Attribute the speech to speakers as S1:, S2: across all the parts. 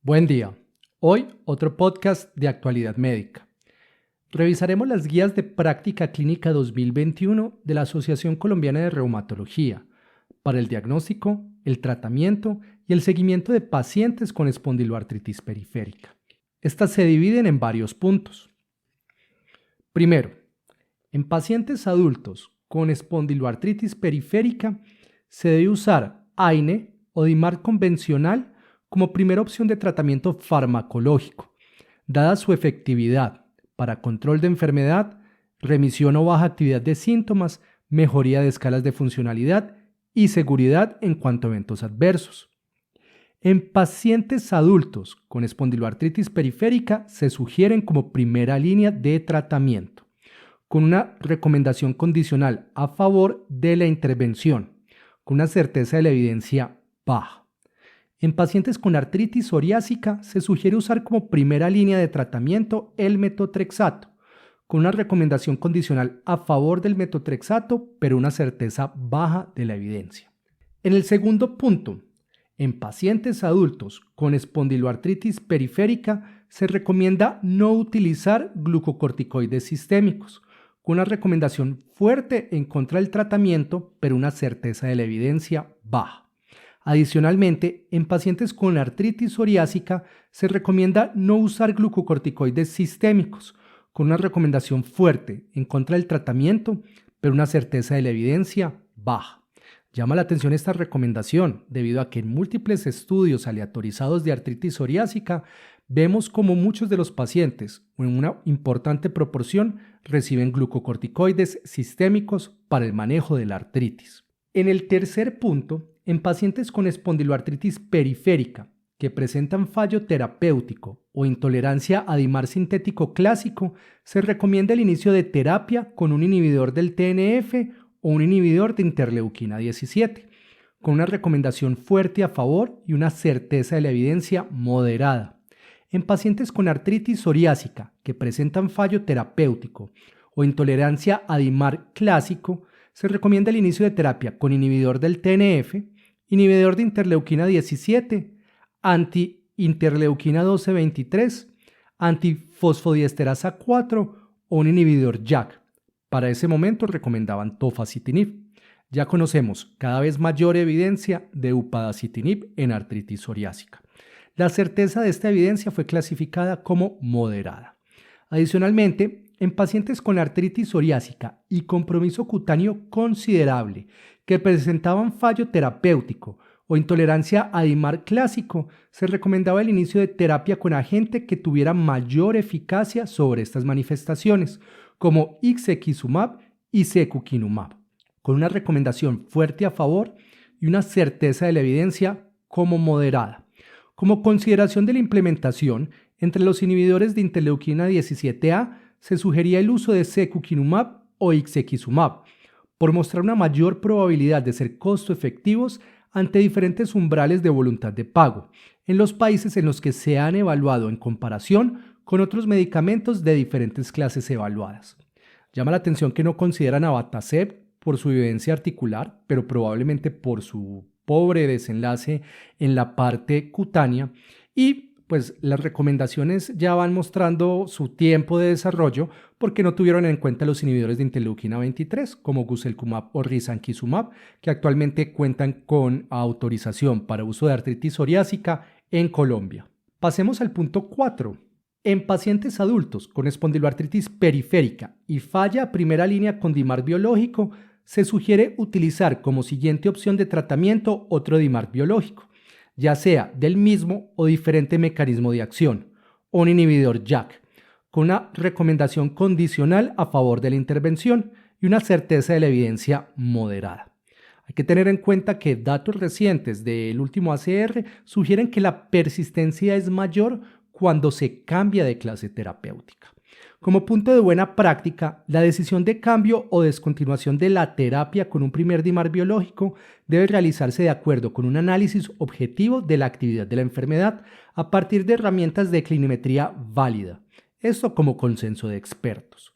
S1: Buen día. Hoy otro podcast de actualidad médica. Revisaremos las guías de práctica clínica 2021 de la Asociación Colombiana de Reumatología para el diagnóstico, el tratamiento y el seguimiento de pacientes con espondiloartritis periférica. Estas se dividen en varios puntos. Primero, en pacientes adultos con espondiloartritis periférica se debe usar AINE o DIMAR convencional como primera opción de tratamiento farmacológico, dada su efectividad para control de enfermedad, remisión o baja actividad de síntomas, mejoría de escalas de funcionalidad y seguridad en cuanto a eventos adversos. En pacientes adultos con espondiloartritis periférica se sugieren como primera línea de tratamiento, con una recomendación condicional a favor de la intervención, con una certeza de la evidencia baja. En pacientes con artritis psoriásica se sugiere usar como primera línea de tratamiento el metotrexato, con una recomendación condicional a favor del metotrexato, pero una certeza baja de la evidencia. En el segundo punto, en pacientes adultos con espondiloartritis periférica se recomienda no utilizar glucocorticoides sistémicos, con una recomendación fuerte en contra del tratamiento, pero una certeza de la evidencia baja. Adicionalmente, en pacientes con artritis psoriásica se recomienda no usar glucocorticoides sistémicos, con una recomendación fuerte en contra del tratamiento, pero una certeza de la evidencia baja. Llama la atención esta recomendación debido a que en múltiples estudios aleatorizados de artritis psoriásica vemos como muchos de los pacientes, en una importante proporción, reciben glucocorticoides sistémicos para el manejo de la artritis. En el tercer punto, en pacientes con espondiloartritis periférica que presentan fallo terapéutico o intolerancia a DIMAR sintético clásico, se recomienda el inicio de terapia con un inhibidor del TNF o un inhibidor de interleuquina 17, con una recomendación fuerte a favor y una certeza de la evidencia moderada. En pacientes con artritis psoriásica que presentan fallo terapéutico o intolerancia a DIMAR clásico, se recomienda el inicio de terapia con inhibidor del TNF, inhibidor de interleuquina 17, anti-interleuquina 12-23, antifosfodiesterasa 4 o un inhibidor JAK. Para ese momento recomendaban tofacitinib. Ya conocemos cada vez mayor evidencia de upadacitinib en artritis psoriásica. La certeza de esta evidencia fue clasificada como moderada. Adicionalmente, en pacientes con artritis psoriásica y compromiso cutáneo considerable que presentaban fallo terapéutico o intolerancia a DIMAR clásico, se recomendaba el inicio de terapia con agente que tuviera mayor eficacia sobre estas manifestaciones, como ixekizumab y secukinumab, con una recomendación fuerte a favor y una certeza de la evidencia como moderada. Como consideración de la implementación, entre los inhibidores de interleuquina 17A se sugería el uso de secukinumab o ixekizumab, por mostrar una mayor probabilidad de ser costo efectivos ante diferentes umbrales de voluntad de pago, en los países en los que se han evaluado en comparación con otros medicamentos de diferentes clases evaluadas. Llama la atención que no consideran abatacept por su evidencia articular, pero probablemente por su pobre desenlace en la parte cutánea, y pues las recomendaciones ya van mostrando su tiempo de desarrollo porque no tuvieron en cuenta los inhibidores de interleuquina 23 como guselkumab o risankizumab, que actualmente cuentan con autorización para uso de artritis psoriásica en Colombia. Pasemos al punto 4. En pacientes adultos con espondiloartritis periférica y falla a primera línea con DIMAR biológico, se sugiere utilizar como siguiente opción de tratamiento otro DIMAR biológico, ya sea del mismo o diferente mecanismo de acción, o un inhibidor JAK, con una recomendación condicional a favor de la intervención y una certeza de la evidencia moderada. Hay que tener en cuenta que datos recientes del último ACR sugieren que la persistencia es mayor cuando se cambia de clase terapéutica. Como punto de buena práctica, la decisión de cambio o descontinuación de la terapia con un primer DIMAR biológico debe realizarse de acuerdo con un análisis objetivo de la actividad de la enfermedad a partir de herramientas de clinimetría válida, esto como consenso de expertos.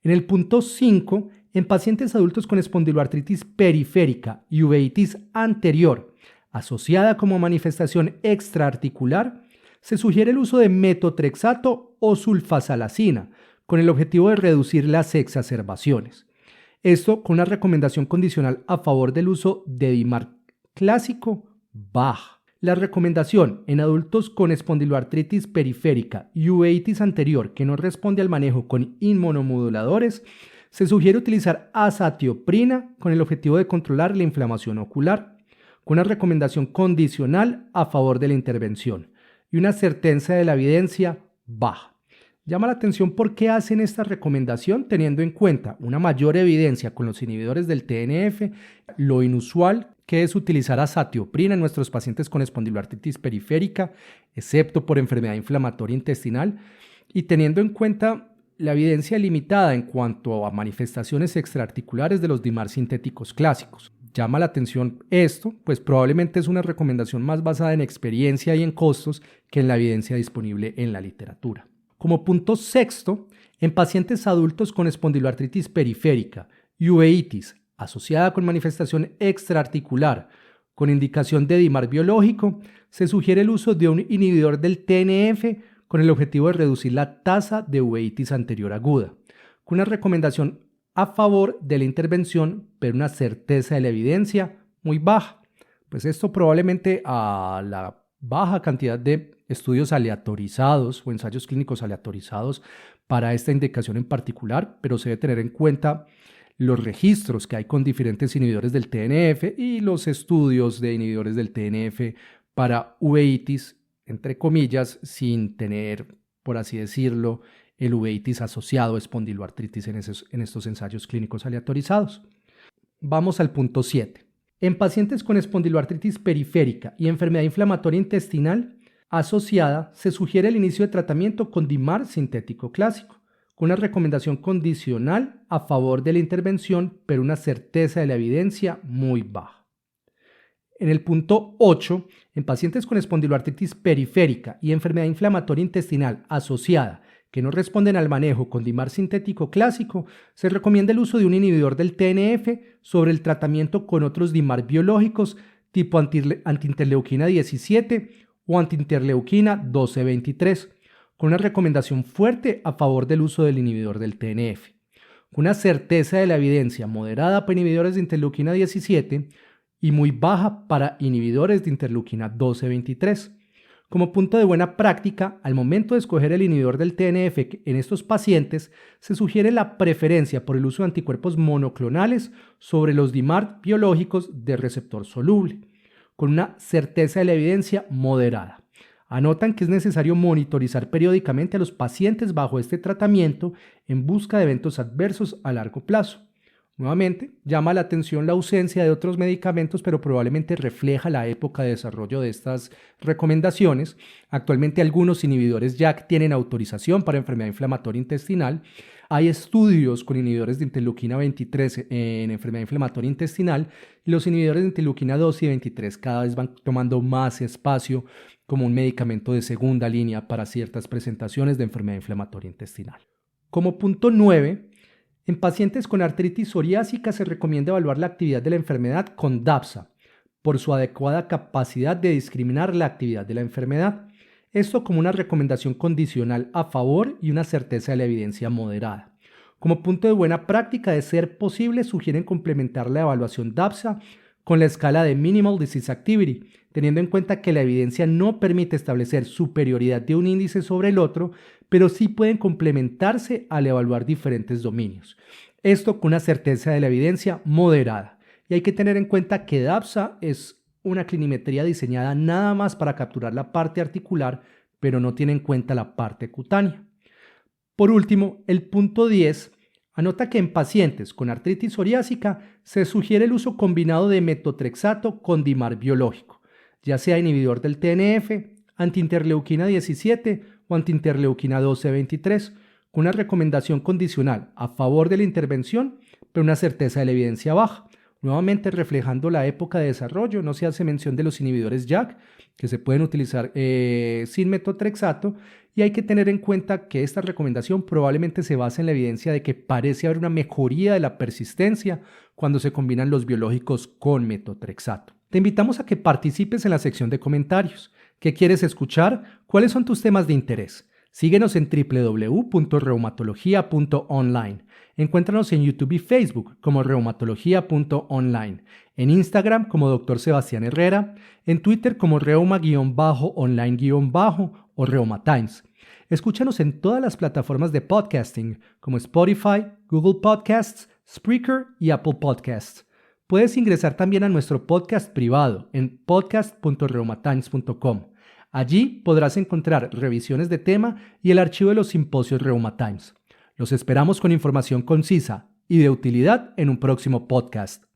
S1: En el punto 5, en pacientes adultos con espondiloartritis periférica y uveitis anterior, asociada como manifestación extraarticular, se sugiere el uso de metotrexato o sulfasalazina con el objetivo de reducir las exacerbaciones. Esto con una recomendación condicional a favor del uso de DIMAR clásico baja. La recomendación en adultos con espondiloartritis periférica y uveitis anterior que no responde al manejo con inmunomoduladores, se sugiere utilizar azatioprina con el objetivo de controlar la inflamación ocular, con una recomendación condicional a favor de la intervención y una certeza de la evidencia baja. Llama la atención por qué hacen esta recomendación teniendo en cuenta una mayor evidencia con los inhibidores del TNF, lo inusual que es utilizar azatioprina en nuestros pacientes con espondiloartritis periférica, excepto por enfermedad inflamatoria intestinal, y teniendo en cuenta la evidencia limitada en cuanto a manifestaciones extraarticulares de los DIMAR sintéticos clásicos. Llama la atención esto, pues probablemente es una recomendación más basada en experiencia y en costos que en la evidencia disponible en la literatura. Como punto sexto, en pacientes adultos con espondiloartritis periférica y uveitis asociada con manifestación extraarticular con indicación de DIMAR biológico, se sugiere el uso de un inhibidor del TNF con el objetivo de reducir la tasa de uveitis anterior aguda, con una recomendación a favor de la intervención, pero una certeza de la evidencia muy baja. Pues esto probablemente a la baja cantidad de estudios aleatorizados o ensayos clínicos aleatorizados para esta indicación en particular, pero se debe tener en cuenta los registros que hay con diferentes inhibidores del TNF y los estudios de inhibidores del TNF para uveitis, entre comillas, sin tener, por así decirlo, el uveitis asociado a espondiloartritis en estos ensayos clínicos aleatorizados. Vamos al punto 7. En pacientes con espondiloartritis periférica y enfermedad inflamatoria intestinal asociada, se sugiere el inicio de tratamiento con DIMAR sintético clásico, con una recomendación condicional a favor de la intervención, pero una certeza de la evidencia muy baja. En el punto 8, en pacientes con espondiloartritis periférica y enfermedad inflamatoria intestinal asociada que no responden al manejo con DIMAR sintético clásico, se recomienda el uso de un inhibidor del TNF sobre el tratamiento con otros DIMAR biológicos tipo antiinterleuquina 17 o antiinterleuquina 12-23, con una recomendación fuerte a favor del uso del inhibidor del TNF. Con una certeza de la evidencia moderada para inhibidores de interleuquina 17 y muy baja para inhibidores de interleuquina 12-23. Como punto de buena práctica, al momento de escoger el inhibidor del TNF en estos pacientes, se sugiere la preferencia por el uso de anticuerpos monoclonales sobre los DIMAR biológicos de receptor soluble, con una certeza de la evidencia moderada. Anotan que es necesario monitorizar periódicamente a los pacientes bajo este tratamiento en busca de eventos adversos a largo plazo. Nuevamente, llama la atención la ausencia de otros medicamentos, pero probablemente refleja la época de desarrollo de estas recomendaciones. Actualmente algunos inhibidores JAK tienen autorización para enfermedad inflamatoria intestinal. Hay estudios con inhibidores de interleuquina 23 en enfermedad inflamatoria intestinal. Los inhibidores de interleuquina 2 y 23 cada vez van tomando más espacio como un medicamento de segunda línea para ciertas presentaciones de enfermedad inflamatoria intestinal. Como punto 9, en pacientes con artritis psoriásica se recomienda evaluar la actividad de la enfermedad con DAPSA por su adecuada capacidad de discriminar la actividad de la enfermedad. Esto como una recomendación condicional a favor y una certeza de la evidencia moderada. Como punto de buena práctica, de ser posible, sugieren complementar la evaluación DAPSA con la escala de Minimal Disease Activity, teniendo en cuenta que la evidencia no permite establecer superioridad de un índice sobre el otro, pero sí pueden complementarse al evaluar diferentes dominios. Esto con una certeza de la evidencia moderada. Y hay que tener en cuenta que DAPSA es una clinimetría diseñada nada más para capturar la parte articular, pero no tiene en cuenta la parte cutánea. Por último, el punto 10 anota que en pacientes con artritis psoriásica se sugiere el uso combinado de metotrexato con DIMAR biológico, ya sea inhibidor del TNF, antiinterleuquina 17 o antiinterleuquina 12-23, con una recomendación condicional a favor de la intervención, pero una certeza de la evidencia baja. Nuevamente reflejando la época de desarrollo, no se hace mención de los inhibidores JAK, que se pueden utilizar sin metotrexato, y hay que tener en cuenta que esta recomendación probablemente se basa en la evidencia de que parece haber una mejoría de la persistencia cuando se combinan los biológicos con metotrexato. Te invitamos a que participes en la sección de comentarios. ¿Qué quieres escuchar? ¿Cuáles son tus temas de interés? Síguenos en www.reumatología.online. Encuéntranos en YouTube y Facebook como reumatología.online, en Instagram como Dr. Sebastián Herrera, en Twitter como reuma-online- o Reuma Times. Escúchanos en todas las plataformas de podcasting como Spotify, Google Podcasts, Spreaker y Apple Podcasts. Puedes ingresar también a nuestro podcast privado en podcast.reumatimes.com. Allí podrás encontrar revisiones de tema y el archivo de los simposios Reuma Times. Los esperamos con información concisa y de utilidad en un próximo podcast.